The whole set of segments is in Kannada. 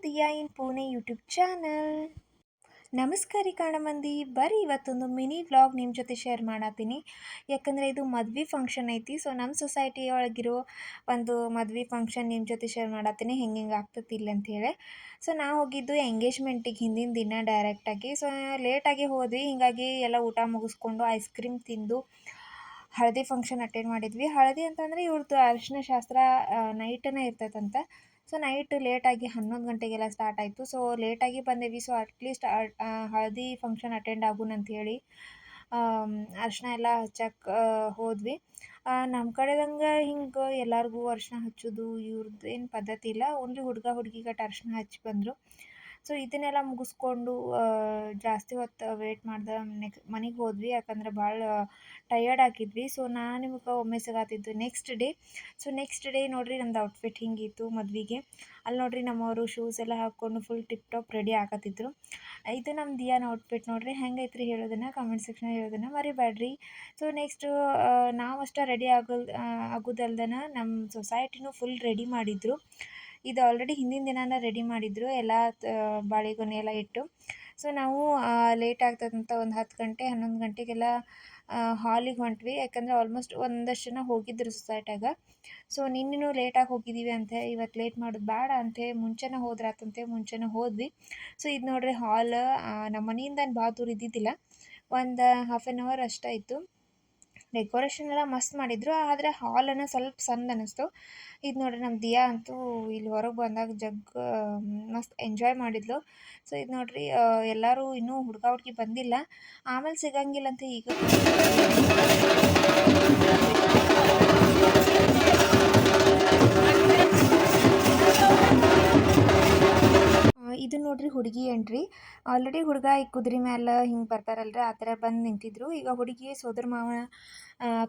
ದಿಯಾ ಇನ್ ಪುಣೆ ಯೂಟ್ಯೂಬ್ ಚಾನಲ್. ನಮಸ್ಕಾರ ರೀ ಮಂದಿ, ಬರ್ರಿ ಇವತ್ತೊಂದು ಮಿನಿ ವ್ಲಾಗ್ ನಿಮ್ಮ ಜೊತೆ ಶೇರ್ ಮಾಡತ್ತೀನಿ. ಯಾಕಂದರೆ ಇದು ಮದ್ವೆ ಫಂಕ್ಷನ್ ಐತಿ. ಸೊ ನಮ್ಮ ಸೊಸೈಟಿ ಒಳಗಿರೋ ಒಂದು ಮದ್ವೆ ಫಂಕ್ಷನ್ ನಿಮ್ಮ ಜೊತೆ ಶೇರ್ ಮಾಡತ್ತೀನಿ, ಹೆಂಗೆ ಆಗ್ತತಿ ಇಲ್ಲ ಅಂಥೇಳಿ. ಸೊ ನಾವು ಹೋಗಿದ್ದು ಎಂಗೇಜ್ಮೆಂಟಿಗೆ ಹಿಂದಿನ ದಿನ ಡೈರೆಕ್ಟಾಗಿ. ಸೊ ಲೇಟಾಗಿ ಹೋದ್ವಿ, ಹೀಗಾಗಿ ಎಲ್ಲ ಊಟ ಮುಗಿಸ್ಕೊಂಡು ಐಸ್ ಕ್ರೀಮ್ ತಿಂದು ಹಳದಿ ಫಂಕ್ಷನ್ ಅಟೆಂಡ್ ಮಾಡಿದ್ವಿ. ಹಳದಿ ಅಂತಂದರೆ ಇವ್ರದ್ದು ಅರಿಶಿನ ಶಾಸ್ತ್ರ ನೈಟನೇ ಇರ್ತೈತಂತ. ಸೊ ನೈಟ್ ಲೇಟಾಗಿ 11 ಗಂಟೆಗೆಲ್ಲ ಸ್ಟಾರ್ಟ್ ಆಯಿತು. ಸೊ ಲೇಟಾಗಿ ಬಂದೇವಿ. ಸೊ ಅಟ್ಲೀಸ್ಟ್ ಹಳದಿ ಫಂಕ್ಷನ್ ಅಟೆಂಡ್ ಆಗೋಣ ಅಂಥೇಳಿ ಅರಿಶಿನ ಎಲ್ಲ ಹಚ್ಚಕ್ಕೆ ಹೋದ್ವಿ. ನಮ್ಮ ಕಡೆದಂಗೆ ಹಿಂಗೆ ಎಲ್ಲರಿಗೂ ಅರಿಶಿನ ಹಚ್ಚೋದು ಇವ್ರದ್ದು ಏನು ಪದ್ಧತಿ ಇಲ್ಲ. ಓನ್ಲಿ ಹುಡುಗ ಹುಡುಗಿಗಟ್ಟು ಅರಿಶಿನ ಹಚ್ಚಿ ಬಂದರು. ಸೊ ಇದನ್ನೆಲ್ಲ ಮುಗಿಸ್ಕೊಂಡು ಜಾಸ್ತಿ ಹೊತ್ತು ವೇಟ್ ಮಾಡ್ದೆ ಮನೆಗೆ ಹೋದ್ವಿ. ಯಾಕಂದ್ರೆ ಭಾಳ ಟಯರ್ಡ್ ಆಗಿದ್ವಿ. ಸೊ ನಾನು ನಿಮ್ಗೆ ಒಮ್ಮೆ ಸಿಗತ್ತಿದ್ದು ನೆಕ್ಸ್ಟ್ ಡೇ ನೋಡಿರಿ ನಮ್ದು ಔಟ್ಫಿಟ್ ಹಿಂಗಿತ್ತು ಮದ್ವೆಗೆ. ಅಲ್ಲಿ ನೋಡಿರಿ ನಮ್ಮವರು ಶೂಸ್ ಎಲ್ಲ ಹಾಕ್ಕೊಂಡು ಫುಲ್ ಟಿಪ್ ಟಾಪ್ ರೆಡಿ ಆಗತ್ತಿದ್ರು. ಇದು ನಮ್ಮ ದಿಯಾನ ಔಟ್ಫಿಟ್ ನೋಡಿರಿ ಹೆಂಗೈತ್ರಿ ಹೇಳೋದನ್ನು ಕಮೆಂಟ್ ಸೆಕ್ಷನ್ ಹೇಳೋದನ್ನು ಮರಿಬೇಡ್ರಿ. ಸೊ ನೆಕ್ಸ್ಟು ನಾವು ಅಷ್ಟೇ ರೆಡಿ ಆಗೋದಲ್ದನ ನಮ್ಮ ಸೊಸೈಟಿನೂ ಫುಲ್ ರೆಡಿ ಮಾಡಿದ್ರು. ಇದು ಆಲ್ರೆಡಿ ಹಿಂದಿನ ದಿನಾನ ರೆಡಿ ಮಾಡಿದ್ರು ಎಲ್ಲ ಬಾಳೆಗೊನೆ ಎಲ್ಲ ಇಟ್ಟು. ಸೊ ನಾವು ಲೇಟ್ ಆಗ್ತದಂತ ಒಂದು 10 ಗಂಟೆ 11 ಗಂಟೆಗೆಲ್ಲ ಹಾಲಿಗೆ ಹೊಂಟ್ವಿ. ಯಾಕಂದರೆ ಆಲ್ಮೋಸ್ಟ್ ಒಂದಷ್ಟು ಜನ ಹೋಗಿದ್ರು ಸೊಸೈಟ್ಯಾಗ. ಸೊ ನಿನ್ನೆನೂ ಲೇಟಾಗಿ ಹೋಗಿದ್ದೀವಿ ಅಂತೆ, ಇವತ್ತು ಲೇಟ್ ಮಾಡೋದು ಬೇಡ ಅಂತೆ, ಮುಂಚೆನೇ ಹೋದ್ರಾತಂತೆ, ಮುಂಚೆನೇ ಹೋದ್ವಿ. ಸೊ ಇದು ನೋಡ್ರಿ ಹಾಲ್ ನಮ್ಮ ಮನೆಯಿಂದ ಭಾಳ ದೂರ ಇದ್ದಿದ್ದಿಲ್ಲ, ಒಂದು ಹಾಫ್ ಆನ್ ಅವರ್ ಅಷ್ಟಾಯಿತು. ಡೆಕೋರೇಷನ್ ಎಲ್ಲ ಮಸ್ತ್ ಮಾಡಿದ್ರು, ಆದರೆ ಹಾಲನ್ನು ಸ್ವಲ್ಪ ಸಣ್ಣ ಅನ್ನಿಸ್ತು. ಇದು ನೋಡ್ರಿ ನಮ್ಮ ದಿಯಾ ಅಂತೂ ಇಲ್ಲಿ ಹೊರಗೆ ಬಂದಾಗ ಮಸ್ತ್ ಎಂಜಾಯ್ ಮಾಡಿದ್ಲು. ಸೊ ಇದು ನೋಡ್ರಿ ಎಲ್ಲರೂ ಇನ್ನೂ ಹುಡುಗ ಹುಡುಗಿ ಬಂದಿಲ್ಲ, ಆಮೇಲೆ ಸಿಗಂಗಿಲ್ಲ ಅಂತ ಈಗ ಇದು ನೋಡ್ರಿ ಹುಡುಗಿ ಎಂಟ್ರಿ. ಆಲ್ರೆಡಿ ಹುಡುಗ ಈ ಕುದುರೆ ಮೇಲೆ ಹಿಂಗೆ ಬರ್ತಾರಲ್ರಿ, ಆ ಥರ ಬಂದು ನಿಂತಿದ್ರು. ಈಗ ಹುಡುಗಿ ಸೋದರ ಮಾವ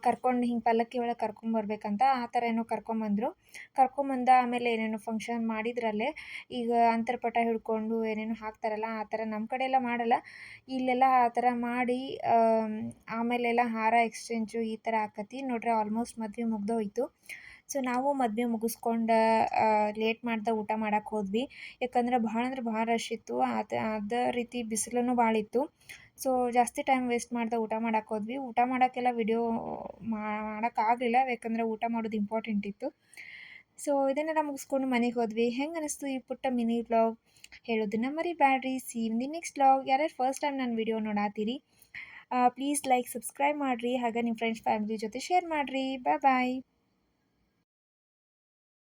ಕರ್ಕೊಂಡು ಹಿಂಗೆ ಪಲ್ಲಕ್ಕಿ ಒಳಗೆ ಕರ್ಕೊಂಬರ್ಬೇಕಂತ ಆ ಥರ ಏನೋ ಕರ್ಕೊಂಬಂದ. ಆಮೇಲೆ ಏನೇನೋ ಫಂಕ್ಷನ್ ಮಾಡಿದ್ರಲ್ಲೇ, ಈಗ ಅಂತರ್ಪಟ ಹಿಡ್ಕೊಂಡು ಏನೇನೋ ಹಾಕ್ತಾರಲ್ಲ ಆ ಥರ ನಮ್ಮ ಕಡೆ ಎಲ್ಲ ಮಾಡಲ್ಲ, ಇಲ್ಲೆಲ್ಲ ಆ ಥರ ಮಾಡಿ ಆಮೇಲೆಲ್ಲ ಹಾರ ಎಕ್ಸ್ಚೇಂಜು ಈ ಥರ ಆಕತಿ ನೋಡ್ರಿ. ಆಲ್ಮೋಸ್ಟ್ ಮದುವೆ ಮುಗ್ದೋಯ್ತು. ಸೊ ನಾವು ಮದುವೆ ಮುಗಿಸ್ಕೊಂಡು ಲೇಟ್ ಮಾಡ್ದೆ ಊಟ ಮಾಡಕ್ಕೆ ಹೋದ್ವಿ. ಯಾಕಂದ್ರೆ ಭಾಳ ಅಂದ್ರೆ ಭಾಳ ರಶ್ ಇತ್ತು. ಅದೇ ರೀತಿ ಬಿಸಿಲೂ ಭಾಳ ಇತ್ತು. ಸೊ ಜಾಸ್ತಿ ಟೈಮ್ ವೇಸ್ಟ್ ಮಾಡ್ದೆ ಊಟ ಮಾಡಕ್ಕೆ ಹೋದ್ವಿ. ಊಟ ಮಾಡೋಕ್ಕೆಲ್ಲ ವಿಡಿಯೋ ಮಾಡೋಕ್ಕಾಗಲಿಲ್ಲ, ಯಾಕಂದರೆ ಊಟ ಮಾಡೋದು ಇಂಪಾರ್ಟೆಂಟ್ ಇತ್ತು. ಸೊ ಇದನ್ನೆಲ್ಲ ಮುಗಿಸ್ಕೊಂಡು ಮನೆಗೆ ಹೋದ್ವಿ. ಹೆಂಗೆ ಅನ್ನಿಸ್ತು ಈ ಪುಟ್ಟ ಮಿನಿ ವ್ಲಾಗ್ ಹೇಳೋದನ್ನು ಮರಿಬೇಡ್ರಿ. See in the next vlog. ಯಾರ್ಯಾರು ಫಸ್ಟ್ ಟೈಮ್ ನನ್ನ ವಿಡಿಯೋ ನೋಡಾತೀರಿ ಪ್ಲೀಸ್ ಲೈಕ್ ಸಬ್ಸ್ಕ್ರೈಬ್ ಮಾಡಿರಿ, ಹಾಗೆ ನಿಮ್ಮ ಫ್ರೆಂಡ್ಸ್ ಫ್ಯಾಮಿಲಿ ಜೊತೆ ಶೇರ್ ಮಾಡಿರಿ. ಬಾಯ್.